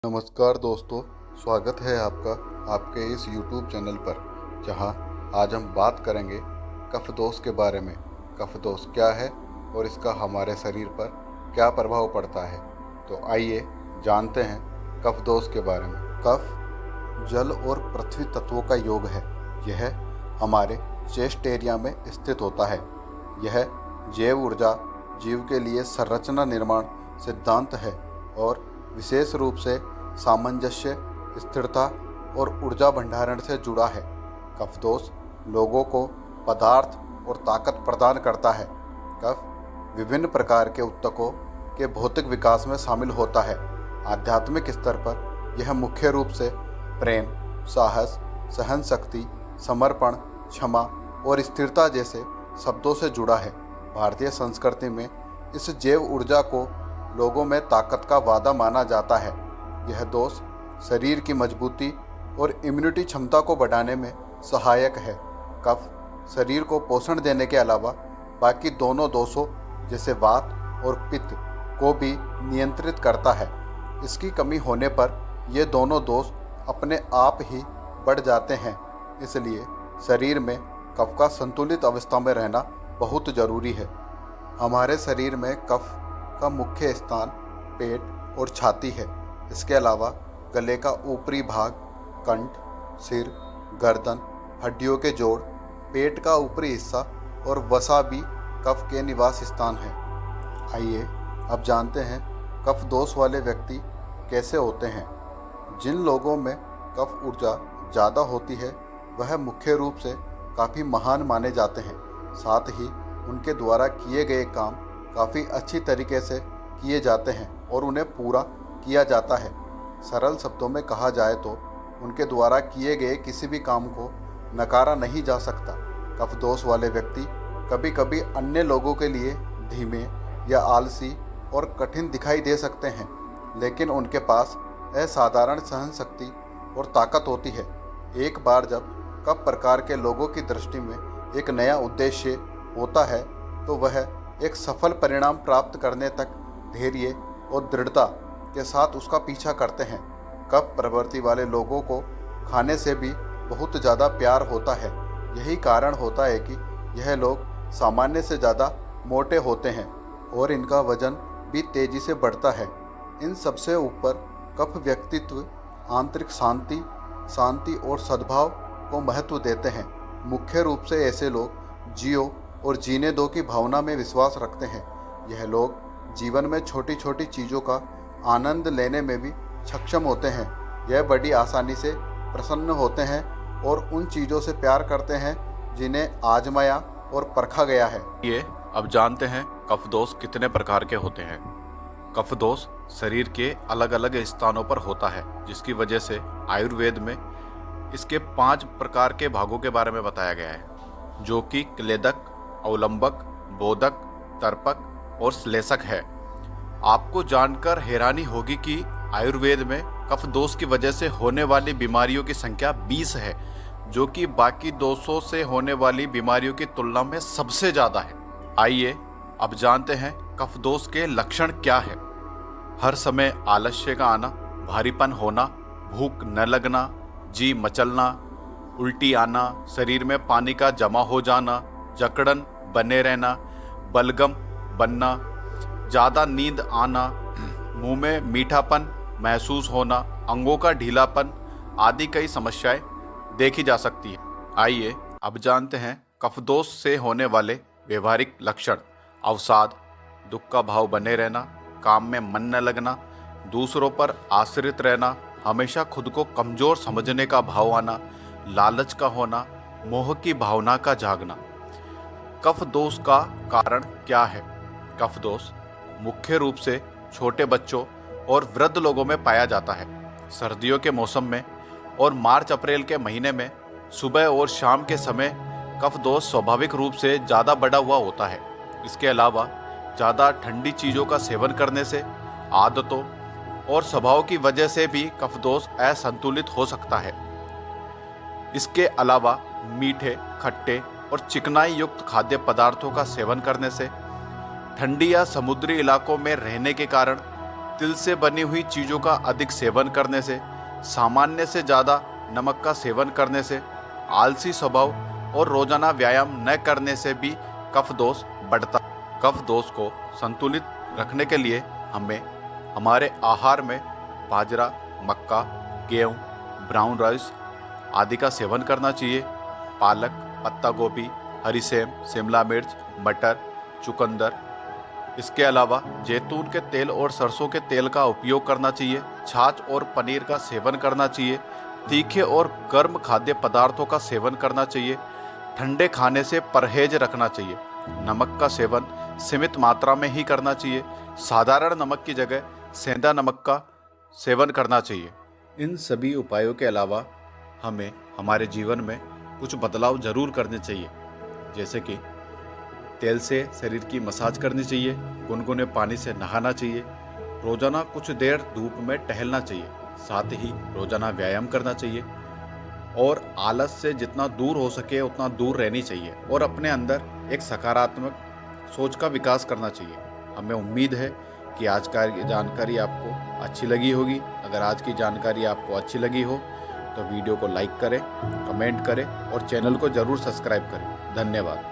नमस्कार दोस्तों, स्वागत है आपका आपके इस YouTube चैनल पर, जहां आज हम बात करेंगे कफ दोष के बारे में। कफ दोष क्या है और इसका हमारे शरीर पर क्या प्रभाव पड़ता है। तो आइए जानते हैं कफ दोष के बारे में। कफ जल और पृथ्वी तत्वों का योग है। यह हमारे चेस्ट एरिया में स्थित होता है। यह जैव ऊर्जा जीव के लिए संरचना निर्माण सिद्धांत है और विशेष रूप से सामंजस्य, स्थिरता और ऊर्जा भंडारण से जुड़ा है। कफ दोष लोगों को पदार्थ और ताकत प्रदान करता है। कफ विभिन्न प्रकार के ऊतकों के भौतिक विकास में शामिल होता है। आध्यात्मिक स्तर पर यह मुख्य रूप से प्रेम, साहस, सहन शक्ति, समर्पण, क्षमा और स्थिरता जैसे शब्दों से जुड़ा है। भारतीय संस्कृति में इस जैव ऊर्जा को लोगों में ताकत का वादा माना जाता है। यह दोष शरीर की मजबूती और इम्यूनिटी क्षमता को बढ़ाने में सहायक है। कफ शरीर को पोषण देने के अलावा बाकी दोनों दोषों जैसे वात और पित्त को भी नियंत्रित करता है। इसकी कमी होने पर ये दोनों दोष अपने आप ही बढ़ जाते हैं। इसलिए शरीर में कफ का संतुलित अवस्था में रहना बहुत ज़रूरी है। हमारे शरीर में कफ का मुख्य स्थान पेट और छाती है। इसके अलावा गले का ऊपरी भाग, कंठ, सिर, गर्दन, हड्डियों के जोड़, पेट का ऊपरी हिस्सा और वसा भी कफ के निवास स्थान हैं। आइए अब जानते हैं कफ दोष वाले व्यक्ति कैसे होते हैं। जिन लोगों में कफ ऊर्जा ज़्यादा होती है वह मुख्य रूप से काफ़ी महान माने जाते हैं। साथ ही उनके द्वारा किए गए काम काफ़ी अच्छी तरीके से किए जाते हैं और उन्हें पूरा किया जाता है। सरल शब्दों में कहा जाए तो उनके द्वारा किए गए किसी भी काम को नकारा नहीं जा सकता। कफ दोष वाले व्यक्ति कभी कभी अन्य लोगों के लिए धीमे या आलसी और कठिन दिखाई दे सकते हैं, लेकिन उनके पास असाधारण सहन शक्ति और ताकत होती है। एक बार जब कफ प्रकार के लोगों की दृष्टि में एक नया उद्देश्य होता है तो वह एक सफल परिणाम प्राप्त करने तक धैर्य और दृढ़ता के साथ उसका पीछा करते हैं। कफ प्रवृत्ति वाले लोगों को खाने से भी बहुत ज़्यादा प्यार होता है। यही कारण होता है कि यह लोग सामान्य से ज़्यादा मोटे होते हैं और इनका वजन भी तेज़ी से बढ़ता है। इन सबसे ऊपर कफ व्यक्तित्व आंतरिक शांति और सद्भाव को महत्व देते हैं। मुख्य रूप से ऐसे लोग जियो और जीने दो की भावना में विश्वास रखते हैं। यह लोग जीवन में छोटी छोटी चीज़ों का आनंद लेने में भी सक्षम होते हैं। यह बड़ी आसानी से प्रसन्न होते हैं और उन चीज़ों से प्यार करते हैं जिन्हें आजमाया और परखा गया है। ये अब जानते हैं कफ दोष कितने प्रकार के होते हैं। कफ दोष शरीर के अलग अलग स्थानों पर होता है, जिसकी वजह से आयुर्वेद में इसके 5 प्रकार के भागों के बारे में बताया गया है, जो कि क्लेदक, अवलंबक, बोधक, तर्पक और श्लेषक है। आपको जानकर हैरानी होगी कि आयुर्वेद में कफ दोष की वजह से होने वाली बीमारियों की संख्या 20 है, जो कि बाकी दोषों से होने वाली बीमारियों की तुलना में सबसे ज़्यादा है। आइए अब जानते हैं कफ दोष के लक्षण क्या है। हर समय आलस्य का आना, भारीपन होना, भूख न लगना, जी मचलना, उल्टी आना, शरीर में पानी का जमा हो जाना, जकड़न बने रहना, बलगम बनना, ज़्यादा नींद आना, मुंह में मीठापन महसूस होना, अंगों का ढीलापन आदि कई समस्याएं देखी जा सकती है। आइए अब जानते हैं कफ दोष से होने वाले व्यवहारिक लक्षण। अवसाद, दुख का भाव बने रहना, काम में मन न लगना, दूसरों पर आश्रित रहना, हमेशा खुद को कमज़ोर समझने का भाव आना, लालच का होना, मोह की भावना का जागना। कफ दोष का कारण क्या है? कफ दोष मुख्य रूप से छोटे बच्चों और वृद्ध लोगों में पाया जाता है। सर्दियों के मौसम में और मार्च अप्रैल के महीने में सुबह और शाम के समय कफ दोष स्वाभाविक रूप से ज़्यादा बढ़ा हुआ होता है। इसके अलावा ज़्यादा ठंडी चीज़ों का सेवन करने से, आदतों और स्वभाव की वजह से भी कफ दोष असंतुलित हो सकता है। इसके अलावा मीठे, खट्टे और चिकनाई युक्त खाद्य पदार्थों का सेवन करने से, ठंडी या समुद्री इलाकों में रहने के कारण तिल से बनी हुई चीज़ों का अधिक सेवन करने से, सामान्य से ज़्यादा नमक का सेवन करने से, आलसी स्वभाव और रोजाना व्यायाम न करने से भी कफ दोष बढ़ता। कफ दोष को संतुलित रखने के लिए हमें हमारे आहार में बाजरा, मक्का, गेहूँ, ब्राउन राइस आदि का सेवन करना चाहिए। पालक, पत्ता गोभी, हरी सेम, शिमला मिर्च, मटर, चुकंदर। इसके अलावा जैतून के तेल और सरसों के तेल का उपयोग करना चाहिए। छाछ और पनीर का सेवन करना चाहिए। तीखे और गर्म खाद्य पदार्थों का सेवन करना चाहिए। ठंडे खाने से परहेज रखना चाहिए। नमक का सेवन सीमित मात्रा में ही करना चाहिए। साधारण नमक की जगह सेंधा नमक का सेवन करना चाहिए। इन सभी उपायों के अलावा हमें हमारे जीवन में कुछ बदलाव जरूर करने चाहिए, जैसे कि तेल से शरीर की मसाज करनी चाहिए, गुनगुने पानी से नहाना चाहिए, रोजाना कुछ देर धूप में टहलना चाहिए, साथ ही रोजाना व्यायाम करना चाहिए और आलस से जितना दूर हो सके उतना दूर रहनी चाहिए और अपने अंदर एक सकारात्मक सोच का विकास करना चाहिए। हमें उम्मीद है कि आज का जानकारी आपको अच्छी लगी होगी। अगर आज की जानकारी आपको अच्छी लगी हो तो वीडियो को लाइक करें, कमेंट करें और चैनल को ज़रूर सब्सक्राइब करें। धन्यवाद।